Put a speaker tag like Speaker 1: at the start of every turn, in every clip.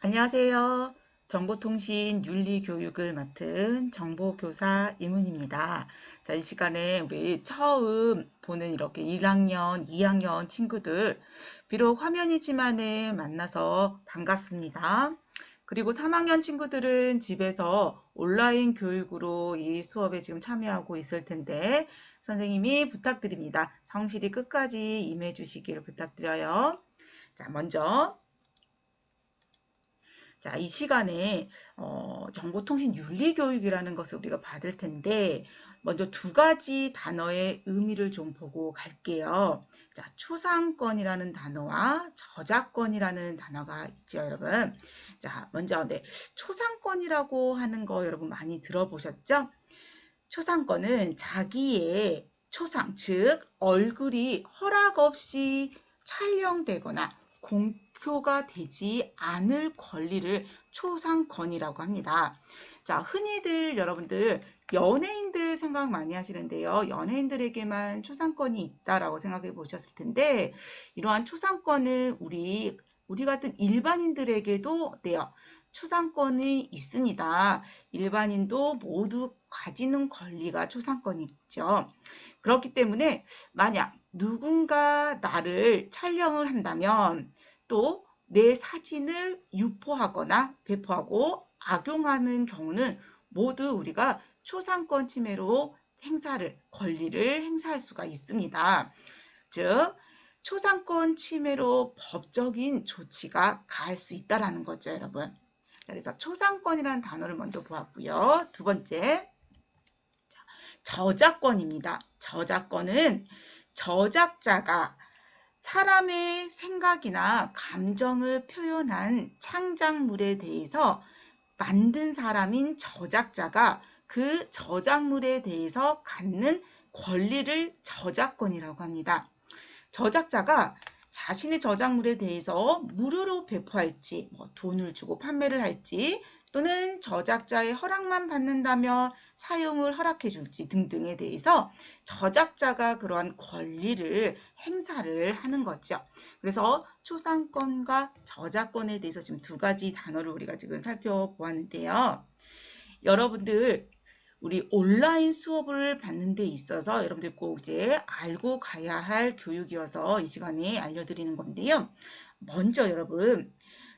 Speaker 1: 안녕하세요. 정보통신 윤리교육을 맡은 정보교사 이문입니다. 자, 이 시간에 우리 처음 보는 이렇게 1학년, 2학년 친구들, 비록 화면이지만은 만나서 반갑습니다. 그리고 3학년 친구들은 집에서 온라인 교육으로 이 수업에 지금 참여하고 있을 텐데, 선생님이 부탁드립니다. 성실히 끝까지 임해 주시기를 부탁드려요. 자, 먼저 자, 이 시간에 정보통신 윤리교육이라는 것을 우리가 받을 텐데 먼저 두 가지 단어의 의미를 좀 보고 갈게요. 자, 초상권이라는 단어와 저작권이라는 단어가 있죠, 여러분. 자, 먼저 초상권이라고 하는 거 여러분 많이 들어보셨죠? 초상권은 자기의 초상, 즉 얼굴이 허락 없이 촬영되거나 공표가 되지 않을 권리를 초상권이라고 합니다. 자, 흔히들 여러분들 연예인들 생각 많이 하시는데요. 연예인들에게만 초상권이 있다라고 생각해 보셨을 텐데 이러한 초상권을 우리 같은 일반인들에게도 어때요? 초상권이 있습니다. 일반인도 모두 가지는 권리가 초상권이 있죠. 그렇기 때문에 만약 누군가 나를 촬영을 한다면 또 내 사진을 유포하거나 배포하고 악용하는 경우는 모두 우리가 초상권 침해로 권리를 행사할 수가 있습니다. 즉, 초상권 침해로 법적인 조치가 가할 수 있다라는 거죠, 여러분. 그래서 초상권이라는 단어를 먼저 보았고요. 두 번째, 저작권입니다. 저작권은 저작자가 사람의 생각이나 감정을 표현한 창작물에 대해서 만든 사람인 저작자가 그 저작물에 대해서 갖는 권리를 저작권이라고 합니다. 저작자가 자신의 저작물에 대해서 무료로 배포할지, 돈을 주고 판매를 할지, 또는 저작자의 허락만 받는다면 사용을 허락해 줄지 등등에 대해서 저작자가 그러한 권리를 행사를 하는 거죠. 그래서 초상권과 저작권에 대해서 지금 두 가지 단어를 우리가 지금 살펴보았는데요. 여러분들 우리 온라인 수업을 받는 데 있어서 여러분들 꼭 이제 알고 가야 할 교육이어서 이 시간에 알려드리는 건데요. 먼저 여러분,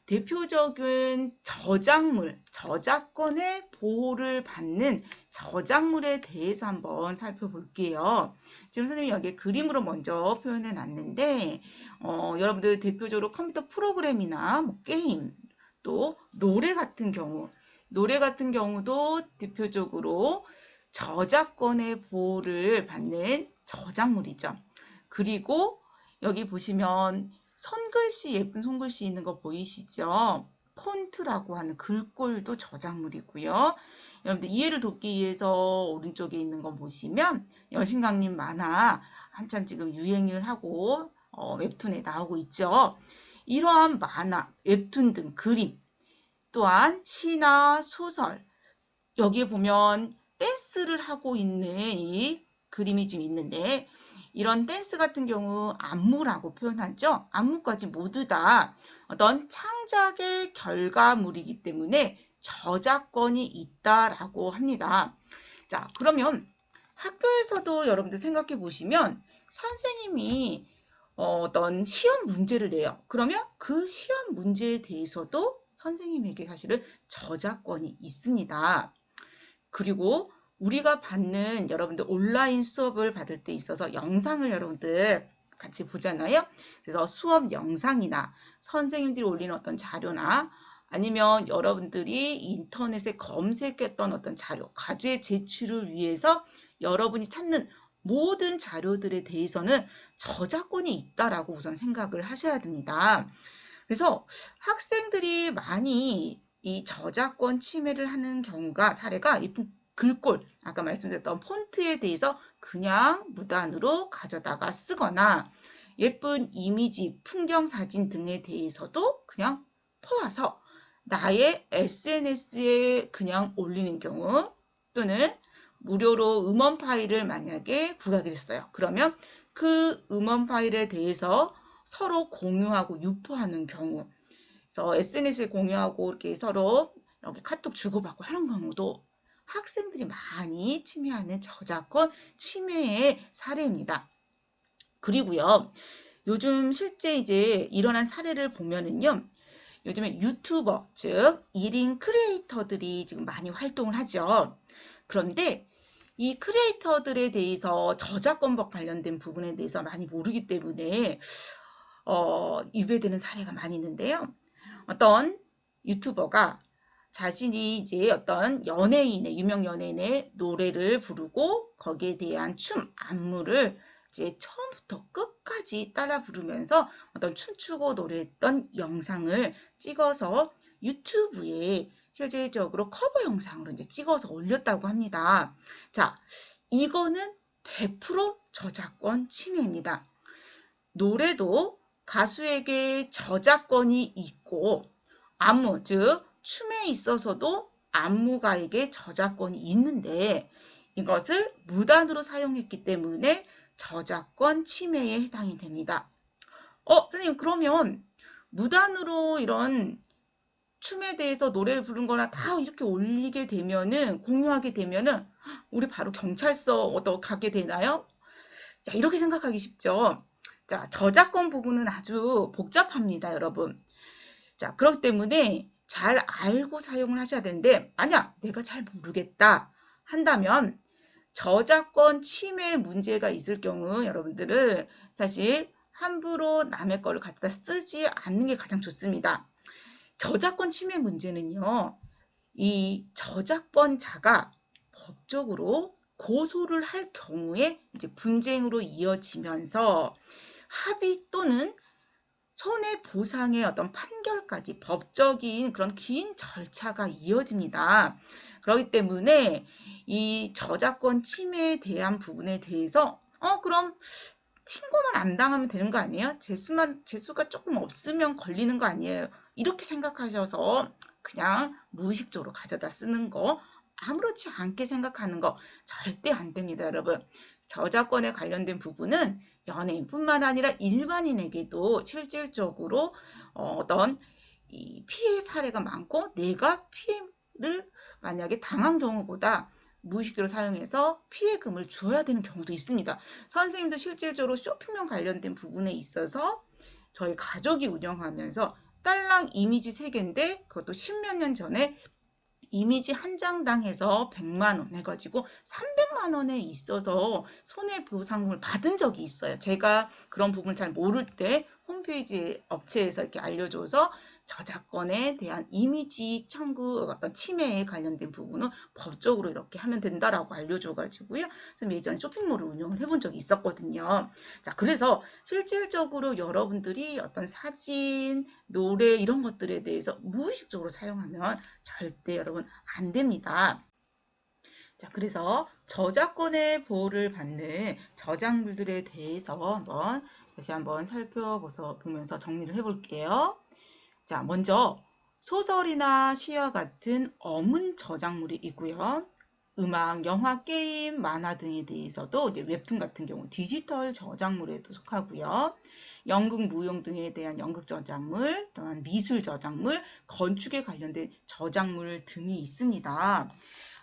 Speaker 1: 대표적인 저작권의 보호를 받는 저작물에 대해서 한번 살펴볼게요. 지금 선생님이 여기 그림으로 먼저 표현해 놨는데, 여러분들 대표적으로 컴퓨터 프로그램이나 게임, 또 노래 같은 경우도 대표적으로 저작권의 보호를 받는 저작물이죠. 그리고 여기 보시면 예쁜 손글씨 있는 거 보이시죠? 폰트라고 하는 글꼴도 저작물이고요. 여러분들 이해를 돕기 위해서 오른쪽에 있는 거 보시면 여신강림 만화 한참 지금 유행을 하고 웹툰에 나오고 있죠. 이러한 만화, 웹툰 등 그림, 또한 시나 소설, 여기에 보면 댄스를 하고 있는 이 그림이 지금 있는데 이런 댄스 같은 경우 안무라고 표현하죠. 안무까지 모두 다 어떤 창작의 결과물이기 때문에 저작권이 있다라고 합니다. 자, 그러면 학교에서도 여러분들 생각해 보시면 선생님이 어떤 시험 문제를 내요. 그러면 그 시험 문제에 대해서도 선생님에게 사실은 저작권이 있습니다. 그리고 우리가 받는 여러분들 온라인 수업을 받을 때 있어서 영상을 여러분들 같이 보잖아요. 그래서 수업 영상이나 선생님들이 올리는 어떤 자료나 아니면 여러분들이 인터넷에 검색했던 어떤 자료, 과제 제출을 위해서 여러분이 찾는 모든 자료들에 대해서는 저작권이 있다라고 우선 생각을 하셔야 됩니다. 그래서 학생들이 많이 이 저작권 침해를 하는 사례가 이 글꼴, 아까 말씀드렸던 폰트에 대해서 그냥 무단으로 가져다가 쓰거나 예쁜 이미지, 풍경 사진 등에 대해서도 그냥 퍼와서 나의 SNS에 그냥 올리는 경우 또는 무료로 음원 파일을 만약에 구하게 됐어요. 그러면 그 음원 파일에 대해서 서로 공유하고 유포하는 경우 그래서 SNS에 공유하고 이렇게 서로 이렇게 카톡 주고받고 하는 경우도 학생들이 많이 침해하는 저작권 침해의 사례입니다. 그리고요, 요즘 실제 이제 일어난 사례를 보면은요, 요즘에 유튜버, 즉 1인 크리에이터들이 지금 많이 활동을 하죠. 그런데 이 크리에이터들에 대해서 저작권법 관련된 부분에 대해서 많이 모르기 때문에 유배되는 사례가 많이 있는데요. 어떤 유튜버가 자신이 이제 어떤 연예인의 유명 연예인의 노래를 부르고 거기에 대한 춤 안무를 이제 처음부터 끝까지 따라 부르면서 어떤 춤추고 노래했던 영상을 찍어서 유튜브에 실질적으로 커버 영상으로 이제 찍어서 올렸다고 합니다. 자, 이거는 100% 저작권 침해입니다. 노래도 가수에게 저작권이 있고 안무, 즉 춤에 있어서도 안무가에게 저작권이 있는데 이것을 무단으로 사용했기 때문에 저작권 침해에 해당이 됩니다. 선생님 그러면 무단으로 이런 춤에 대해서 노래를 부른 거나 다 이렇게 올리게 되면은 공유하게 되면은 우리 바로 경찰서 가게 되나요? 자, 이렇게 생각하기 쉽죠. 자, 저작권 부분은 아주 복잡합니다, 여러분. 자, 그렇기 때문에 잘 알고 사용을 하셔야 되는데, 만약 내가 잘 모르겠다 한다면 저작권 침해 문제가 있을 경우 여러분들은 사실 함부로 남의 거를 갖다 쓰지 않는 게 가장 좋습니다. 저작권 침해 문제는요, 이 저작권자가 법적으로 고소를 할 경우에 이제 분쟁으로 이어지면서 합의 또는 손해보상의 어떤 판결까지 법적인 그런 긴 절차가 이어집니다. 그렇기 때문에 이 저작권 침해에 대한 부분에 대해서 그럼 신고만 안 당하면 되는 거 아니에요? 재수가 조금 없으면 걸리는 거 아니에요? 이렇게 생각하셔서 그냥 무의식적으로 가져다 쓰는 거, 아무렇지 않게 생각하는 거 절대 안 됩니다, 여러분. 저작권에 관련된 부분은 연예인뿐만 아니라 일반인에게도 실질적으로 어떤 이 피해 사례가 많고 내가 피해를 만약에 당한 경우보다 무의식적으로 사용해서 피해금을 줘야 되는 경우도 있습니다. 선생님도 실질적으로 쇼핑몰 관련된 부분에 있어서 저희 가족이 운영하면서 딸랑 이미지 3개인데 그것도 십몇 년 전에 이미지 한 장당 해서 100만 원 해가지고 300만 원에 있어서 손해보상금을 받은 적이 있어요. 제가 그런 부분을 잘 모를 때 홈페이지 업체에서 이렇게 알려줘서 저작권에 대한 이미지 청구 어떤 침해에 관련된 부분은 법적으로 이렇게 하면 된다라고 알려줘가지고요. 그래서 예전에 쇼핑몰을 운영을 해본 적이 있었거든요. 자, 그래서 실질적으로 여러분들이 어떤 사진, 노래 이런 것들에 대해서 무의식적으로 사용하면 절대 여러분 안 됩니다. 자, 그래서 저작권의 보호를 받는 저작물들에 대해서 다시 한번 살펴보면서 정리를 해볼게요. 자, 먼저 소설이나 시와 같은 어문 저작물이 있고요. 음악, 영화, 게임, 만화 등에 대해서도 이제 웹툰 같은 경우 디지털 저작물에도 속하고요. 연극, 무용 등에 대한 연극 저작물, 또한 미술 저작물, 건축에 관련된 저작물 등이 있습니다.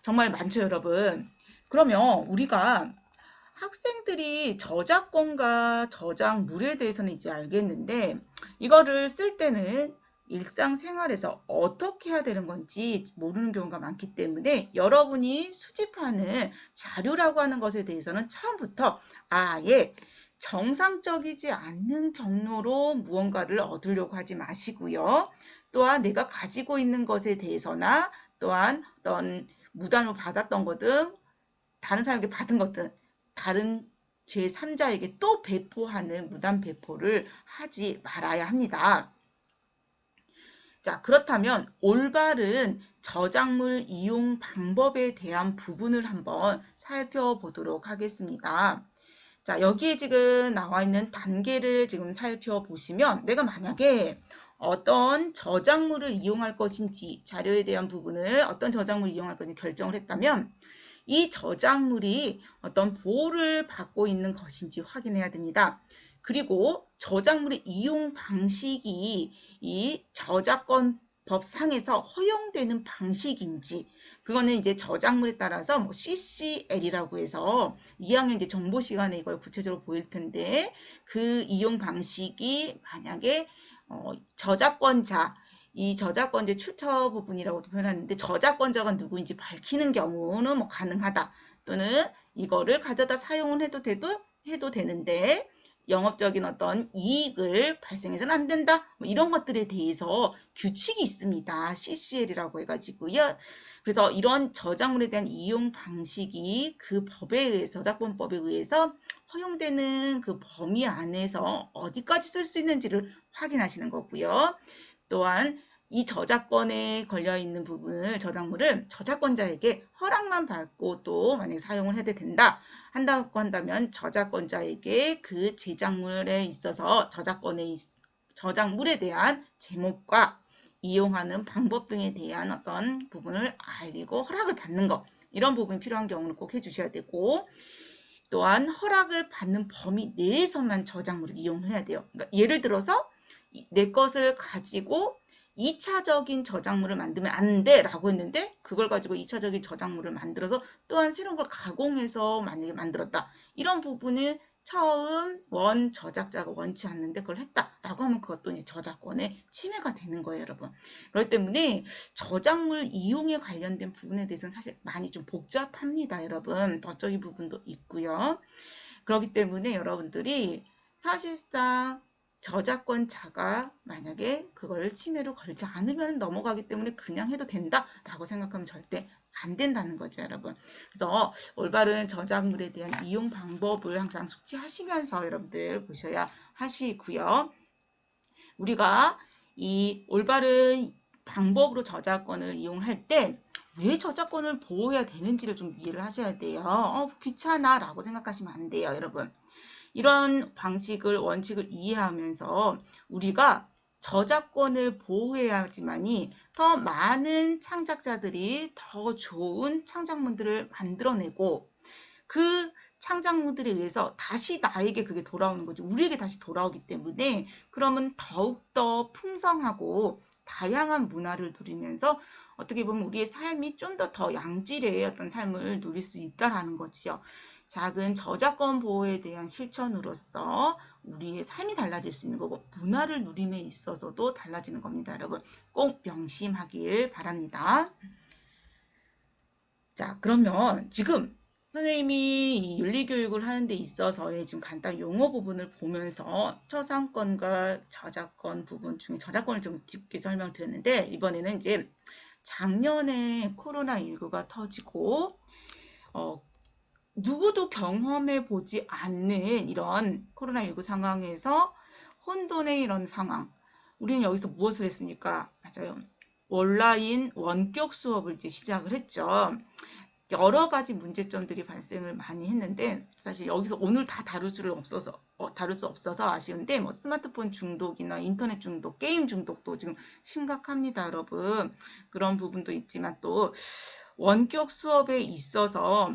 Speaker 1: 정말 많죠, 여러분. 그러면 우리가 학생들이 저작권과 저작물에 대해서는 이제 알겠는데 이거를 쓸 때는 일상생활에서 어떻게 해야 되는 건지 모르는 경우가 많기 때문에 여러분이 수집하는 자료라고 하는 것에 대해서는 처음부터 아예 정상적이지 않는 경로로 무언가를 얻으려고 하지 마시고요. 또한 내가 가지고 있는 것에 대해서나 또한 어떤 무단으로 받았던 거든 다른 사람에게 받은 것든 다른 제3자에게 또 배포하는 무단 배포를 하지 말아야 합니다. 자, 그렇다면 올바른 저작물 이용 방법에 대한 부분을 한번 살펴보도록 하겠습니다. 자, 여기에 지금 나와 있는 단계를 지금 살펴보시면 내가 만약에 어떤 저작물을 이용할 것인지 자료에 대한 부분을 어떤 저작물을 이용할 것인지 결정을 했다면 이 저작물이 어떤 보호를 받고 있는 것인지 확인해야 됩니다. 그리고 저작물의 이용 방식이 이 저작권 법상에서 허용되는 방식인지, 그거는 이제 저작물에 따라서 뭐 CCL이라고 해서 2학년 이제 정보 시간에 이걸 구체적으로 보일 텐데, 그 이용 방식이 만약에 저작권자, 이 저작권자 출처 부분이라고도 표현하는데, 저작권자가 누구인지 밝히는 경우는 뭐 가능하다. 또는 이거를 가져다 사용을 해도 되는데 영업적인 어떤 이익을 발생해서는 안 된다. 뭐 이런 것들에 대해서 규칙이 있습니다. CCL이라고 해가지고요. 그래서 이런 저작물에 대한 이용 방식이 그 법에 의해서, 저작권법에 의해서 허용되는 그 범위 안에서 어디까지 쓸 수 있는지를 확인하시는 거고요. 또한 이 저작권에 걸려있는 부분을, 저작물을 저작권자에게 허락만 받고 또 만약에 사용을 해도 한다고 한다면 저작권자에게 그 제작물에 있어서 저작물에 대한 제목과 이용하는 방법 등에 대한 어떤 부분을 알리고 허락을 받는 것, 이런 부분이 필요한 경우는 꼭 해주셔야 되고, 또한 허락을 받는 범위 내에서만 저작물을 이용을 해야 돼요. 그러니까 예를 들어서 내 것을 가지고 2차적인 저작물을 만들면 안 돼 라고 했는데, 그걸 가지고 2차적인 저작물을 만들어서 또한 새로운 걸 가공해서 만약에 만들었다, 이런 부분은 처음 저작자가 원치 않는데 그걸 했다라고 하면 그것도 이제 저작권의 침해가 되는 거예요, 여러분. 그렇기 때문에 저작물 이용에 관련된 부분에 대해서는 사실 많이 좀 복잡합니다, 여러분. 법적인 부분도 있고요. 그렇기 때문에 여러분들이 사실상 저작권자가 만약에 그걸 침해로 걸지 않으면 넘어가기 때문에 그냥 해도 된다라고 생각하면 절대 안 된다는 거죠, 여러분. 그래서 올바른 저작물에 대한 이용 방법을 항상 숙지하시면서 여러분들 보셔야 하시고요. 우리가 이 올바른 방법으로 저작권을 이용할 때 왜 저작권을 보호해야 되는지를 좀 이해를 하셔야 돼요. 귀찮아 라고 생각하시면 안 돼요, 여러분. 이런 방식을, 원칙을 이해하면서 우리가 저작권을 보호해야지만이 더 많은 창작자들이 더 좋은 창작물들을 만들어내고, 그 창작물들에 의해서 다시 나에게 그게 돌아오는 거죠. 우리에게 다시 돌아오기 때문에, 그러면 더욱더 풍성하고 다양한 문화를 누리면서 어떻게 보면 우리의 삶이 좀 더 양질의 어떤 삶을 누릴 수 있다라는 거지요. 작은 저작권 보호에 대한 실천으로서 우리의 삶이 달라질 수 있는 거고, 문화를 누림에 있어서도 달라지는 겁니다, 여러분. 꼭 명심하길 바랍니다. 자, 그러면 지금 선생님이 윤리교육을 하는 데 있어서의 지금 간단 용어 부분을 보면서 초상권과 저작권 부분 중에 저작권을 좀 깊게 설명드렸는데, 이번에는 이제 작년에 코로나19가 터지고 누구도 경험해 보지 않는 이런 코로나19 상황에서 혼돈의 이런 상황, 우리는 여기서 무엇을 했습니까? 맞아요. 온라인 원격 수업을 이제 시작을 했죠. 여러 가지 문제점들이 발생을 많이 했는데, 사실 여기서 오늘 다 다룰 수 없어서 아쉬운데, 뭐 스마트폰 중독이나 인터넷 중독, 게임 중독도 지금 심각합니다, 여러분. 그런 부분도 있지만 또 원격 수업에 있어서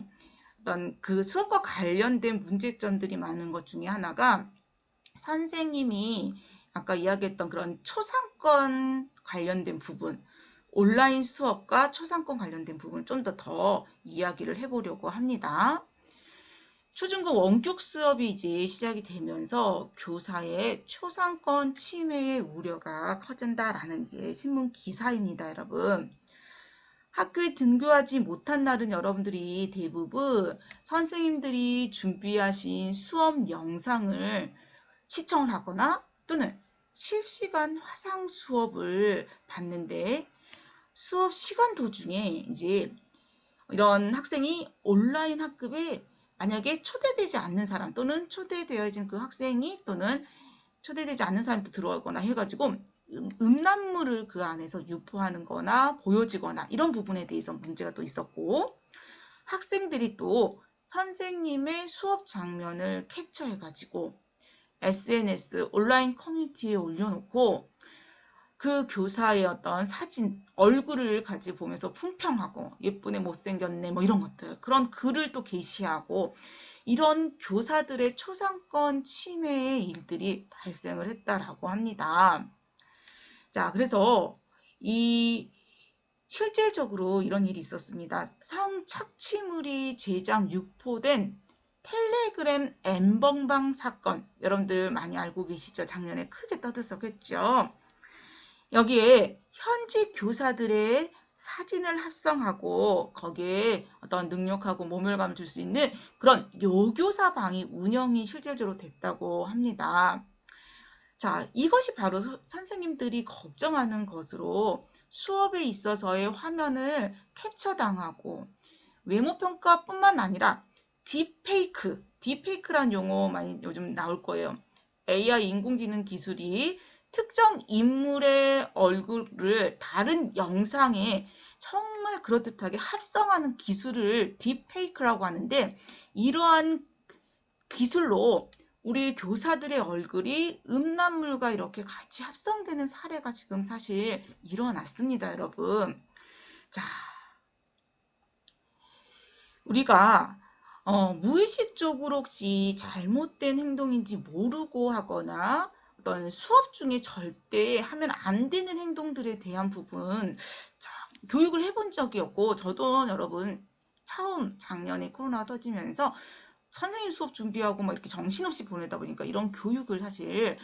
Speaker 1: 어떤 그 수업과 관련된 문제점들이 많은 것 중에 하나가, 선생님이 아까 이야기했던 그런 초상권 관련된 부분, 온라인 수업과 초상권 관련된 부분을 좀 더 이야기를 해보려고 합니다. 초중고 원격 수업이 이제 시작이 되면서 교사의 초상권 침해의 우려가 커진다라는 게 신문 기사입니다, 여러분. 학교에 등교하지 못한 날은 여러분들이 대부분 선생님들이 준비하신 수업 영상을 시청을 하거나 또는 실시간 화상 수업을 봤는데, 수업 시간 도중에 이제 이런 학생이 온라인 학급에 만약에 초대되지 않는 사람, 또는 초대되어진 그 학생이 또는 초대되지 않는 사람도 들어오거나 해가지고 음란물을 그 안에서 유포하는 거나 보여지거나, 이런 부분에 대해서 문제가 또 있었고, 학생들이 또 선생님의 수업 장면을 캡처해가지고 SNS, 온라인 커뮤니티에 올려놓고 그 교사의 어떤 사진, 얼굴을 같이 보면서 품평하고 예쁘네, 못생겼네, 뭐 이런 것들, 그런 글을 또 게시하고, 이런 교사들의 초상권 침해의 일들이 발생을 했다라고 합니다. 자, 그래서 이 실질적으로 이런 일이 있었습니다. 성착취물이 제작 유포된 텔레그램 엠번방 사건, 여러분들 많이 알고 계시죠? 작년에 크게 떠들썩했죠. 여기에 현지 교사들의 사진을 합성하고 거기에 어떤 능력하고 모멸감을 줄 수 있는 그런 요교사 방이 운영이 실질적으로 됐다고 합니다. 자, 이것이 바로 선생님들이 걱정하는 것으로 수업에 있어서의 화면을 캡처당하고 외모평가뿐만 아니라 딥페이크란 용어 많이 요즘 나올 거예요. AI 인공지능 기술이 특정 인물의 얼굴을 다른 영상에 정말 그럴듯하게 합성하는 기술을 딥페이크라고 하는데, 이러한 기술로 우리 교사들의 얼굴이 음란물과 이렇게 같이 합성되는 사례가 지금 사실 일어났습니다, 여러분. 자, 우리가 무의식적으로 혹시 잘못된 행동인지 모르고 하거나 어떤 수업 중에 절대 하면 안 되는 행동들에 대한 부분, 자, 교육을 해본 적이 없고, 저도 여러분 처음 작년에 코로나가 터지면서 선생님 수업 준비하고 막 이렇게 정신없이 보내다 보니까 이런 교육을 사실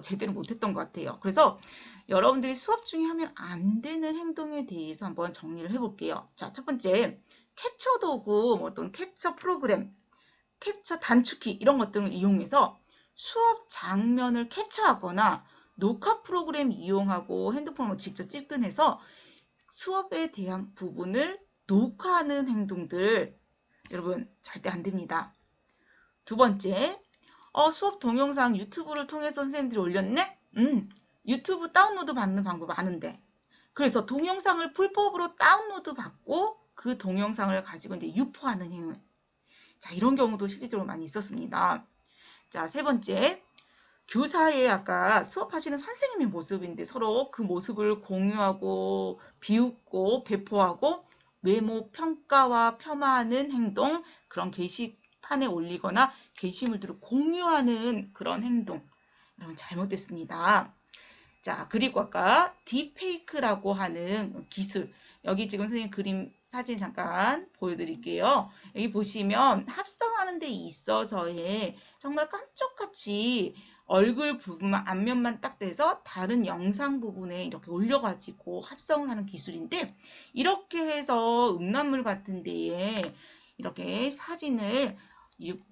Speaker 1: 제대로 못했던 것 같아요. 그래서 여러분들이 수업 중에 하면 안 되는 행동에 대해서 한번 정리를 해볼게요. 자, 첫 번째, 캡처 도구, 뭐 어떤 캡처 프로그램, 캡처 단축키 이런 것들을 이용해서 수업 장면을 캡처하거나 녹화 프로그램 이용하고 핸드폰으로 직접 찍근해서 수업에 대한 부분을 녹화하는 행동들, 여러분 절대 안 됩니다. 두 번째, 수업 동영상 유튜브를 통해서 선생님들이 올렸네? 유튜브 다운로드 받는 방법 아는데. 그래서 동영상을 풀법으로 다운로드 받고 그 동영상을 가지고 이제 유포하는 행위. 자, 이런 경우도 실질적으로 많이 있었습니다. 자, 세 번째, 교사의 아까 수업하시는 선생님의 모습인데 서로 그 모습을 공유하고 비웃고 배포하고 외모 평가와 폄하하는 행동, 그런 게시판에 올리거나 게시물들을 공유하는 그런 행동, 여러분 잘못됐습니다. 자, 그리고 아까 딥페이크라고 하는 기술, 여기 지금 선생님 그림 사진 잠깐 보여드릴게요. 여기 보시면 합성하는 데 있어서의 정말 깜짝같이 얼굴 부분만 앞면만 딱 떼서 다른 영상 부분에 이렇게 올려가지고 합성하는 기술인데, 이렇게 해서 음란물 같은 데에 이렇게 사진을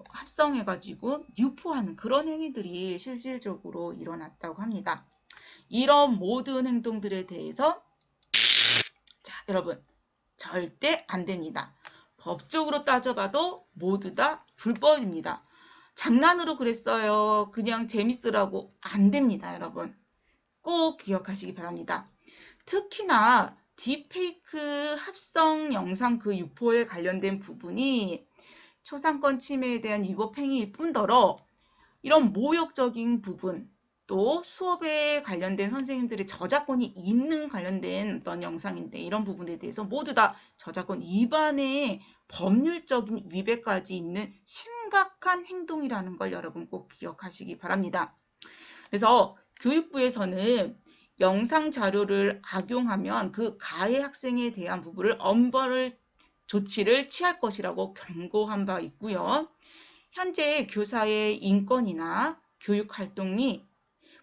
Speaker 1: 합성해가지고 유포하는 그런 행위들이 실질적으로 일어났다고 합니다. 이런 모든 행동들에 대해서 자, 여러분 절대 안 됩니다. 법적으로 따져봐도 모두 다 불법입니다. 장난으로 그랬어요. 그냥 재밌으라고 안 됩니다, 여러분. 꼭 기억하시기 바랍니다. 특히나 딥페이크 합성 영상 그 유포에 관련된 부분이 초상권 침해에 대한 위법 행위일 뿐더러 이런 모욕적인 부분, 또 수업에 관련된 선생님들의 저작권이 있는 관련된 어떤 영상인데 이런 부분에 대해서 모두 다 저작권 위반의 법률적인 위배까지 있는 심각한 행동이라는 걸 여러분 꼭 기억하시기 바랍니다. 그래서 교육부에서는 영상 자료를 악용하면 그 가해 학생에 대한 부분을 엄벌 조치를 취할 것이라고 경고한 바 있고요. 현재 교사의 인권이나 교육 활동이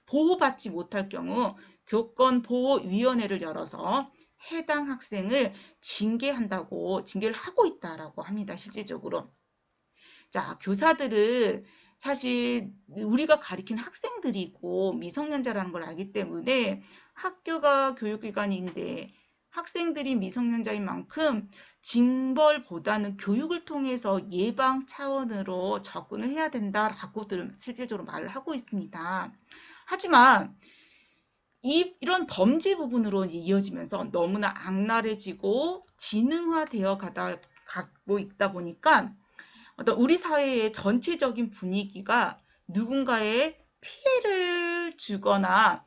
Speaker 1: 보호받지 못할 경우 교권보호위원회를 열어서 해당 학생을 징계를 하고 있다라고 합니다. 실질적으로. 자, 교사들은 사실 우리가 가리킨 학생들이고 미성년자라는 걸 알기 때문에 학교가 교육기관인데 학생들이 미성년자인 만큼 징벌보다는 교육을 통해서 예방 차원으로 접근을 해야 된다라고들 실질적으로 말을 하고 있습니다. 하지만 이런 범죄 부분으로 이어지면서 너무나 악랄해지고 지능화되어 가고 있다 보니까 어떤 우리 사회의 전체적인 분위기가 누군가의 피해를 주거나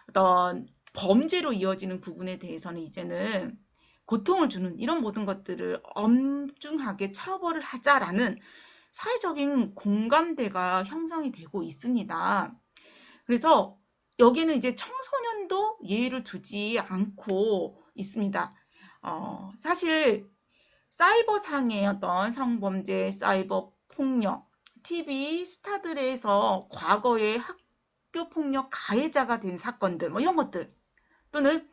Speaker 1: 어떤 범죄로 이어지는 부분에 대해서는 이제는 고통을 주는 이런 모든 것들을 엄중하게 처벌을 하자라는 사회적인 공감대가 형성이 되고 있습니다. 그래서 여기는 이제 청소년도 예의를 두지 않고 있습니다. 사실 사이버상의 어떤 성범죄, 사이버 폭력, TV 스타들에서 과거에 학교 폭력 가해자가 된 사건들, 뭐 이런 것들, 또는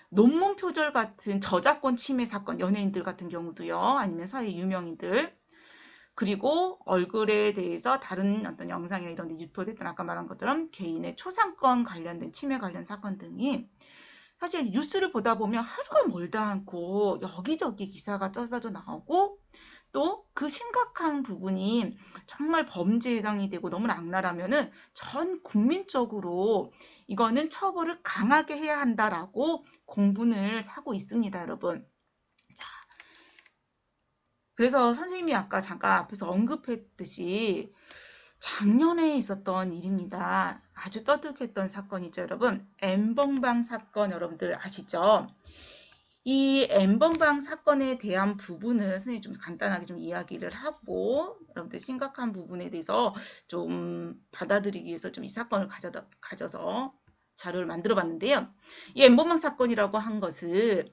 Speaker 1: 논문 표절 같은 저작권 침해 사건, 연예인들 같은 경우도요, 아니면 사회 유명인들, 그리고 얼굴에 대해서 다른 어떤 영상이나 이런 데 유포됐던 아까 말한 것처럼 개인의 초상권 관련된 침해 관련 사건 등이 사실 뉴스를 보다 보면 하루가 멀다 않고 여기저기 기사가 쩌져져 나오고 또 그 심각한 부분이 정말 범죄에 해당이 되고 너무나 악랄하면은 전 국민적으로 이거는 처벌을 강하게 해야 한다라고 공분을 사고 있습니다, 여러분. 자, 그래서 선생님이 아까 잠깐 앞에서 언급했듯이 작년에 있었던 일입니다. 아주 떠들겠던 사건이죠, 여러분. 엠번방 사건 여러분들 아시죠? 이 엠번방 사건에 대한 부분을 선생님이 좀 간단하게 좀 이야기를 하고 여러분들 심각한 부분에 대해서 좀 받아들이기 위해서 좀 이 사건을 가져서 자료를 만들어 봤는데요. 이 엠번방 사건이라고 한 것은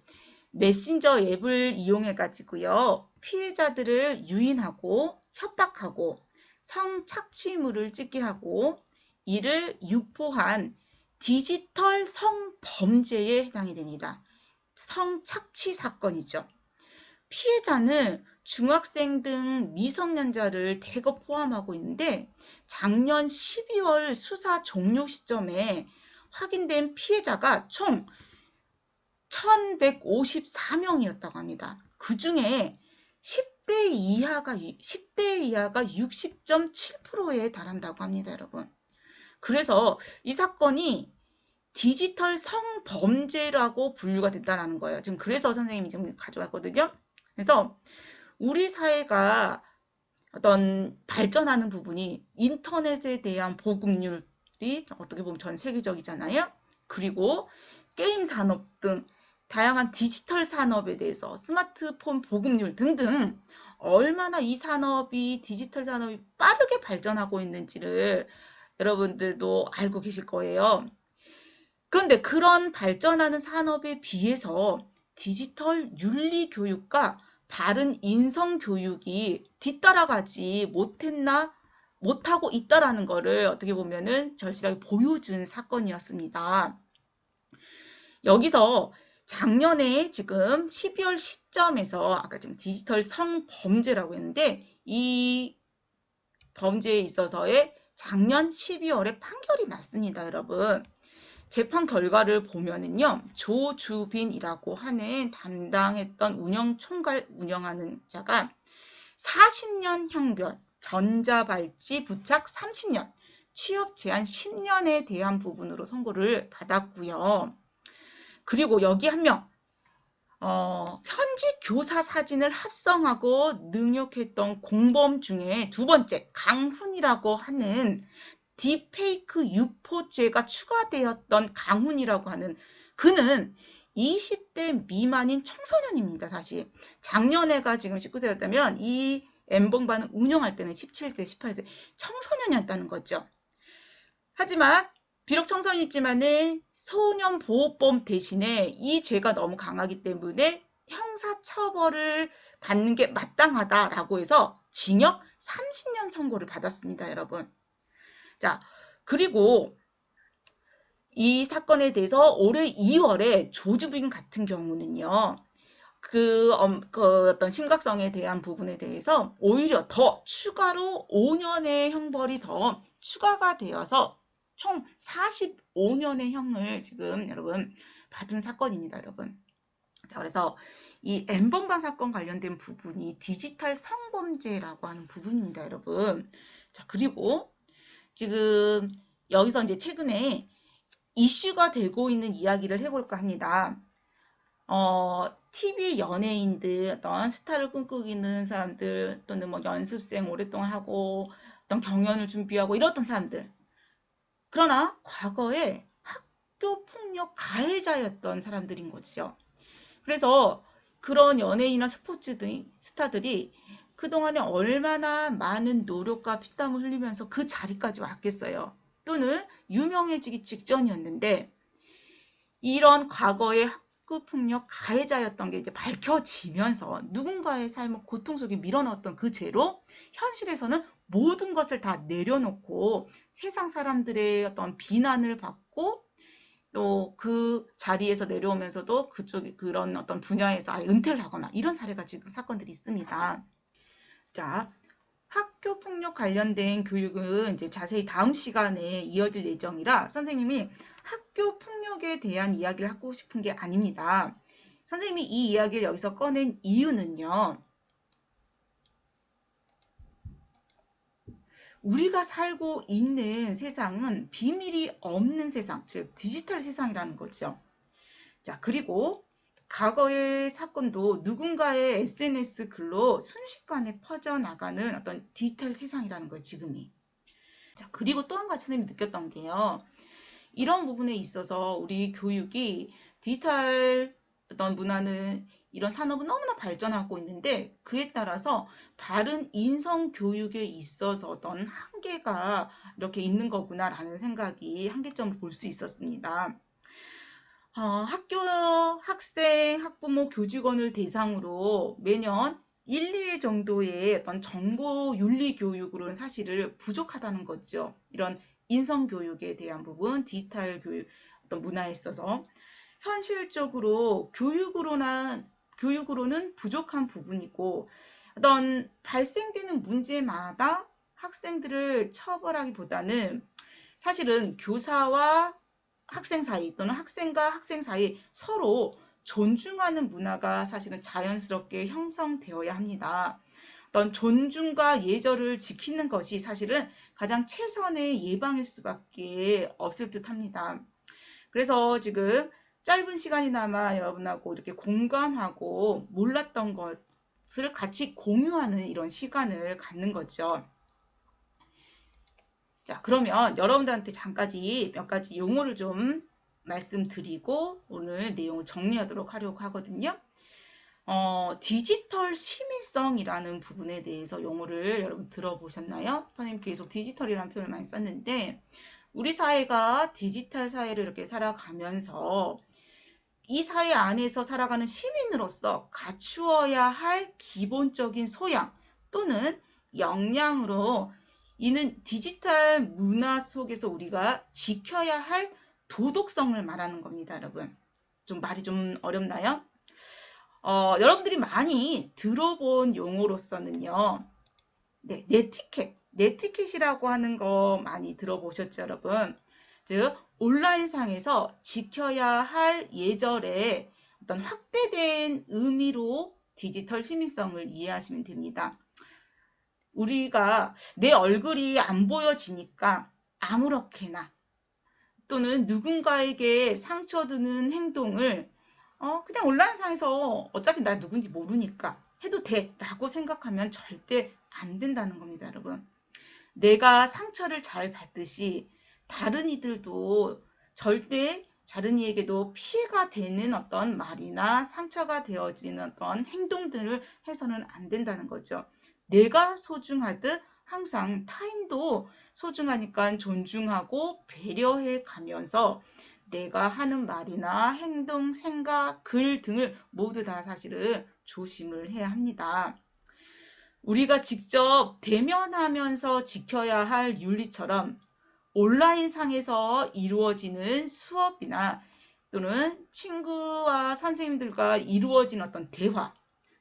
Speaker 1: 메신저 앱을 이용해 가지고요. 피해자들을 유인하고 협박하고 성착취물을 찍게 하고 이를 유포한 디지털 성범죄에 해당이 됩니다. 성착취 사건이죠. 피해자는 중학생 등 미성년자를 대거 포함하고 있는데 작년 12월 수사 종료 시점에 확인된 피해자가 총 1154명이었다고 합니다. 그 중에 10대 이하가 60.7%에 달한다고 합니다, 여러분. 그래서 이 사건이 디지털 성범죄라고 분류가 됐다는 거예요. 지금 그래서 선생님이 지금 가져왔거든요. 그래서 우리 사회가 어떤 발전하는 부분이 인터넷에 대한 보급률이 어떻게 보면 전 세계적이잖아요. 그리고 게임 산업 등 다양한 디지털 산업에 대해서 스마트폰 보급률 등등 얼마나 이 산업이 디지털 산업이 빠르게 발전하고 있는지를 여러분들도 알고 계실 거예요. 그런데 그런 발전하는 산업에 비해서 디지털 윤리 교육과 바른 인성 교육이 뒤따라가지 못하고 있다라는 거를 어떻게 보면은 절실하게 보여준 사건이었습니다. 여기서 작년에 지금 12월 시점에서 아까 지금 디지털 성범죄라고 했는데 이 범죄에 있어서의 작년 12월에 판결이 났습니다, 여러분. 재판 결과를 보면은요, 조주빈이라고 하는 담당했던 총괄 운영하는 자가 40년 형별, 전자발찌 부착 30년, 취업 제한 10년에 대한 부분으로 선고를 받았고요. 그리고 여기 한 명, 현직 교사 사진을 합성하고 능욕했던 공범 중에 두 번째, 강훈이라고 하는 딥페이크 유포죄가 추가되었던 강훈이라고 하는 그는 20대 미만인 청소년입니다. 사실 작년에가 지금 19세였다면 이 엠번방을 운영할 때는 17세, 18세 청소년이었다는 거죠. 하지만 비록 청소년이지만은 소년보호법 대신에 이 죄가 너무 강하기 때문에 형사처벌을 받는 게 마땅하다라고 해서 징역 30년 선고를 받았습니다, 여러분. 자, 그리고 이 사건에 대해서 올해 2월에 조주빈 같은 경우는요. 그 어떤 심각성에 대한 부분에 대해서 오히려 더 추가로 5년의 형벌이 더 추가가 되어서 총 45년의 형을 지금 여러분 받은 사건입니다, 여러분. 자, 그래서 이 엠번방 사건 관련된 부분이 디지털 성범죄라고 하는 부분입니다, 여러분. 자, 그리고 지금 여기서 이제 최근에 이슈가 되고 있는 이야기를 해볼까 합니다. TV 연예인들, 어떤 스타를 꿈꾸는 사람들, 또는 뭐 연습생 오랫동안 하고, 어떤 경연을 준비하고 이랬던 사람들. 그러나 과거에 학교 폭력 가해자였던 사람들인 거죠. 그래서 그런 연예인이나 스포츠 등 스타들이 그동안에 얼마나 많은 노력과 피땀을 흘리면서 그 자리까지 왔겠어요. 또는 유명해지기 직전이었는데 이런 과거의 학교폭력 가해자였던 게 이제 밝혀지면서 누군가의 삶을 고통 속에 밀어넣었던 그 죄로 현실에서는 모든 것을 다 내려놓고 세상 사람들의 어떤 비난을 받고 또 그 자리에서 내려오면서도 그쪽이 그런 어떤 분야에서 아예 은퇴를 하거나 이런 사례가 지금 사건들이 있습니다. 자, 학교 폭력 관련된 교육은 이제 자세히 다음 시간에 이어질 예정이라 선생님이 학교 폭력에 대한 이야기를 하고 싶은 게 아닙니다. 선생님이 이 이야기를 여기서 꺼낸 이유는요. 우리가 살고 있는 세상은 비밀이 없는 세상, 즉 디지털 세상이라는 거죠. 자, 그리고 과거의 사건도 누군가의 SNS 글로 순식간에 퍼져나가는 어떤 디지털 세상이라는 거예요, 지금이. 자, 그리고 또 한 가지 선생님이 느꼈던 게요. 이런 부분에 있어서 우리 교육이 디지털 어떤 문화는 이런 산업은 너무나 발전하고 있는데 그에 따라서 바른 인성 교육에 있어서 어떤 한계가 이렇게 있는 거구나라는 생각이 한계점을 볼 수 있었습니다. 학교, 학생, 학부모, 교직원을 대상으로 매년 1, 2회 정도의 어떤 정보 윤리 교육으로는 사실을 부족하다는 거죠. 이런 인성 교육에 대한 부분, 디지털 교육, 어떤 문화에 있어서 현실적으로 교육으로는 부족한 부분이고 어떤 발생되는 문제마다 학생들을 처벌하기보다는 사실은 교사와 학생 사이 또는 학생과 학생 사이 서로 존중하는 문화가 사실은 자연스럽게 형성되어야 합니다. 어떤 존중과 예절을 지키는 것이 사실은 가장 최선의 예방일 수밖에 없을 듯 합니다. 그래서 지금 짧은 시간이나마 여러분하고 이렇게 공감하고 몰랐던 것을 같이 공유하는 이런 시간을 갖는 거죠. 자, 그러면 여러분들한테 잠까지 몇 가지 용어를 좀 말씀드리고 오늘 내용을 정리하도록 하려고 하거든요. 디지털 시민성이라는 부분에 대해서 용어를 여러분 들어보셨나요? 선생님 계속 디지털이라는 표현을 많이 썼는데 우리 사회가 디지털 사회를 이렇게 살아가면서 이 사회 안에서 살아가는 시민으로서 갖추어야 할 기본적인 소양 또는 역량으로 이는 디지털 문화 속에서 우리가 지켜야 할 도덕성을 말하는 겁니다, 여러분. 좀 말이 좀 어렵나요? 여러분들이 많이 들어본 용어로서는요. 네, 네티켓이라고 하는 거 많이 들어보셨죠, 여러분? 즉, 온라인상에서 지켜야 할 예절의 어떤 확대된 의미로 디지털 시민성을 이해하시면 됩니다. 우리가 내 얼굴이 안 보여지니까 아무렇게나 또는 누군가에게 상처 주는 행동을 그냥 온라인상에서 어차피 나 누군지 모르니까 해도 돼 라고 생각하면 절대 안 된다는 겁니다, 여러분. 내가 상처를 잘 받듯이 다른 이들도 절대 다른 이에게도 피해가 되는 어떤 말이나 상처가 되어지는 어떤 행동들을 해서는 안 된다는 거죠. 내가 소중하듯 항상 타인도 소중하니까 존중하고 배려해 가면서 내가 하는 말이나 행동, 생각, 글 등을 모두 다 사실은 조심을 해야 합니다. 우리가 직접 대면하면서 지켜야 할 윤리처럼 온라인상에서 이루어지는 수업이나 또는 친구와 선생님들과 이루어진 어떤 대화,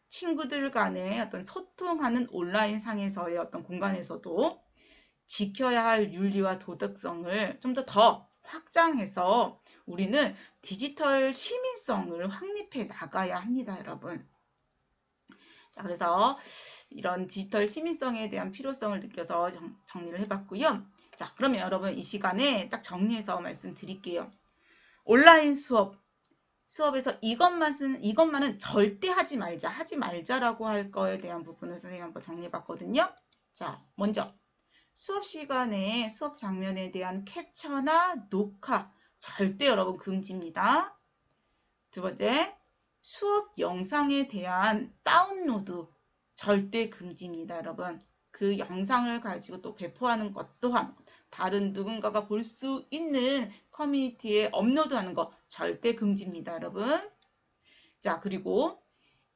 Speaker 1: 친구들 간의 어떤 소통하는 온라인상에서의 어떤 공간에서도 지켜야 할 윤리와 도덕성을 좀 더 확장해서 우리는 디지털 시민성을 확립해 나가야 합니다, 여러분. 자, 그래서 이런 디지털 시민성에 대한 필요성을 느껴서 정리를 해봤고요. 자, 그러면 여러분 이 시간에 딱 정리해서 말씀드릴게요. 온라인 수업에서 이것만은 절대 하지 말자라고 할 거에 대한 부분을 선생님이 한번 정리해봤거든요. 자, 먼저 수업 시간에 수업 장면에 대한 캡처나 녹화 절대 여러분 금지입니다. 두 번째, 수업 영상에 대한 다운로드 절대 금지입니다, 여러분. 그 영상을 가지고 또 배포하는 것 또한 다른 누군가가 볼 수 있는 커뮤니티에 업로드하는 거 절대 금지입니다, 여러분. 자, 그리고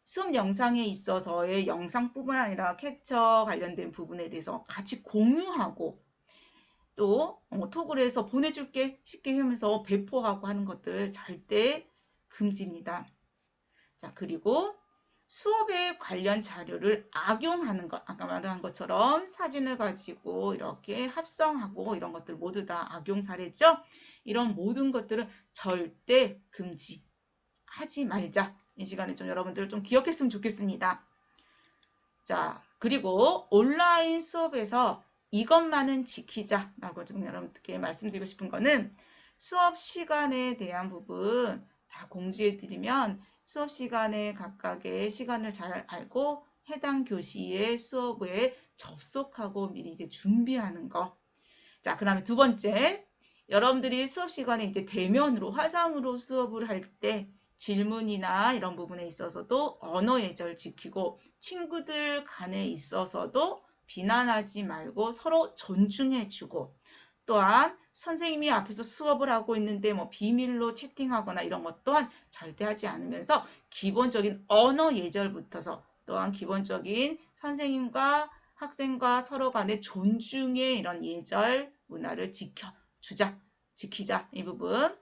Speaker 1: 수업 영상에 있어서의 영상뿐만 아니라 캡처 관련된 부분에 대해서 같이 공유하고 또 톡을 해서 보내줄게 쉽게 하면서 배포하고 하는 것들 절대 금지입니다. 자, 그리고 수업에 관련 자료를 악용하는 것, 아까 말한 것처럼 사진을 가지고 이렇게 합성하고 이런 것들 모두 다 악용 사례죠. 이런 모든 것들은 절대 금지하지 말자. 이 시간에 좀 여러분들 좀 기억했으면 좋겠습니다. 자, 그리고 온라인 수업에서 이것만은 지키자라고 지금 여러분들께 말씀드리고 싶은 거는 수업 시간에 대한 부분 다 공지해 드리면 수업 시간에 각각의 시간을 잘 알고 해당 교시의 수업에 접속하고 미리 이제 준비하는 거. 자, 그 다음에 두 번째, 여러분들이 수업 시간에 이제 대면으로 화상으로 수업을 할 때 질문이나 이런 부분에 있어서도 언어 예절 지키고 친구들 간에 있어서도 비난하지 말고 서로 존중해주고 또한 선생님이 앞에서 수업을 하고 있는데 뭐 비밀로 채팅하거나 이런 것 또한 절대 하지 않으면서 기본적인 언어 예절부터서 또한 기본적인 선생님과 학생과 서로 간의 존중의 이런 예절 문화를 지키자 이 부분.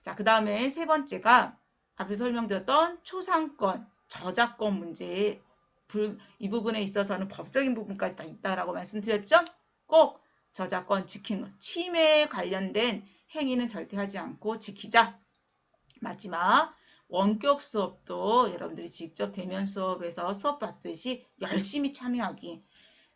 Speaker 1: 자, 그 다음에 세 번째가 앞에 설명드렸던 초상권, 저작권 문제 이 부분에 있어서는 법적인 부분까지 다 있다라고 말씀드렸죠. 꼭 저작권 지키는 것, 침해에 관련된 행위는 절대 하지 않고 지키자. 마지막 원격 수업도 여러분들이 직접 대면 수업에서 수업 받듯이 열심히 참여하기.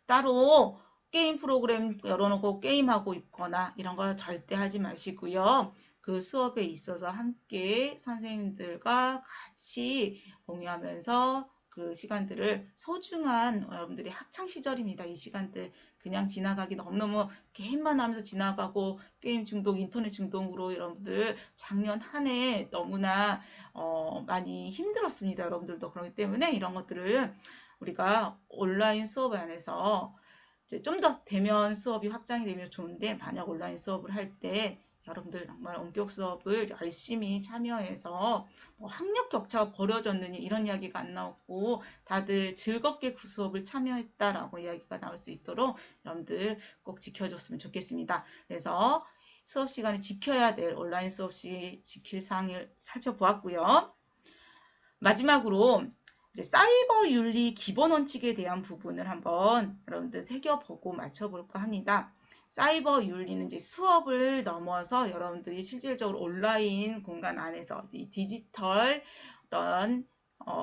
Speaker 1: 따로 게임 프로그램 열어놓고 게임하고 있거나 이런 거 절대 하지 마시고요. 그 수업에 있어서 함께 선생님들과 같이 공유하면서 그 시간들을 소중한 여러분들이 학창 시절입니다. 이 시간들 그냥 지나가기 너무너무 게임만 하면서 지나가고 게임 중독, 인터넷 중독으로 여러분들 작년 한 해 너무나 많이 힘들었습니다. 여러분들도 그렇기 때문에 이런 것들을 우리가 온라인 수업 안에서 좀 더 대면 수업이 확장이 되면 좋은데 만약 온라인 수업을 할 때 여러분들 정말 원격 수업을 열심히 참여해서 학력 격차가 벌어졌느니 이런 이야기가 안 나오고 다들 즐겁게 그 수업을 참여했다라고 이야기가 나올 수 있도록 여러분들 꼭 지켜줬으면 좋겠습니다. 그래서 수업 시간에 지켜야 될 온라인 수업 시 지킬 사항을 살펴보았고요. 마지막으로 이제 사이버 윤리 기본 원칙에 대한 부분을 한번 여러분들 새겨보고 맞춰볼까 합니다. 사이버 윤리는 이제 수업을 넘어서 여러분들이 실질적으로 온라인 공간 안에서 디지털 어떤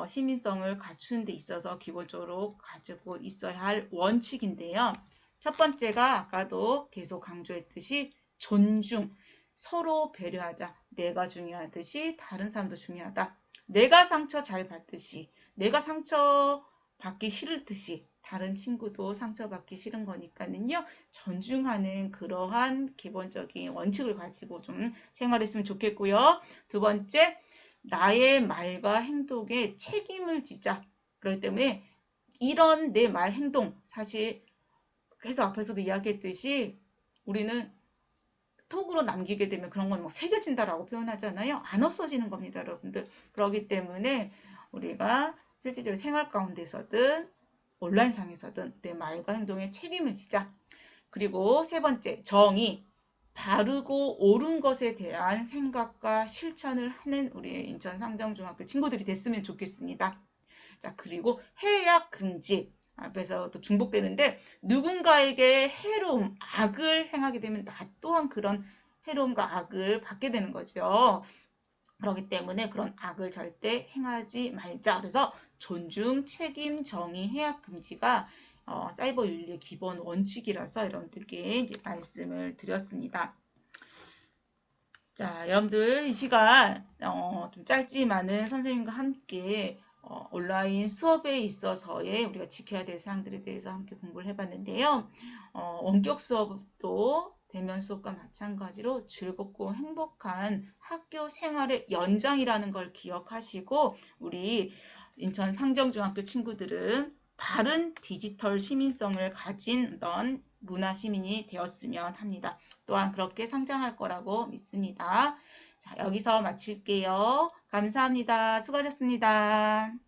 Speaker 1: 시민성을 갖추는 데 있어서 기본적으로 가지고 있어야 할 원칙인데요. 첫 번째가 아까도 계속 강조했듯이 존중, 서로 배려하자. 내가 중요하듯이 다른 사람도 중요하다. 내가 상처 잘 받듯이 내가 상처 받기 싫듯이 다른 친구도 상처받기 싫은 거니까는요. 존중하는 그러한 기본적인 원칙을 가지고 좀 생활했으면 좋겠고요. 두 번째, 나의 말과 행동에 책임을 지자. 그렇기 때문에 이런 내 말 행동 사실 계속 앞에서도 이야기했듯이 우리는 톡으로 남기게 되면 그런 건 뭐 새겨진다라고 표현하잖아요. 안 없어지는 겁니다, 여러분들. 그렇기 때문에 우리가 실질적으로 생활 가운데서든 온라인상에서든 내 말과 행동에 책임을 지자. 그리고 세 번째, 정의. 바르고 옳은 것에 대한 생각과 실천을 하는 우리 인천 상정중학교 친구들이 됐으면 좋겠습니다. 자, 그리고 해약 금지. 앞에서 또 중복되는데 누군가에게 해로움, 악을 행하게 되면 나 또한 그런 해로움과 악을 받게 되는 거죠. 그렇기 때문에 그런 악을 절대 행하지 말자. 그래서 존중, 책임, 정의, 해약 금지가 사이버 윤리의 기본 원칙이라서 여러분들께 이제 말씀을 드렸습니다. 자, 여러분들 이 시간 좀 짧지만은 선생님과 함께 온라인 수업에 있어서의 우리가 지켜야 될 사항들에 대해서 함께 공부를 해봤는데요. 원격 수업도 대면 수업과 마찬가지로 즐겁고 행복한 학교 생활의 연장이라는 걸 기억하시고 우리 인천 상정중학교 친구들은 바른 디지털 시민성을 가진 어떤 문화 시민이 되었으면 합니다. 또한 그렇게 성장할 거라고 믿습니다. 자, 여기서 마칠게요. 감사합니다. 수고하셨습니다.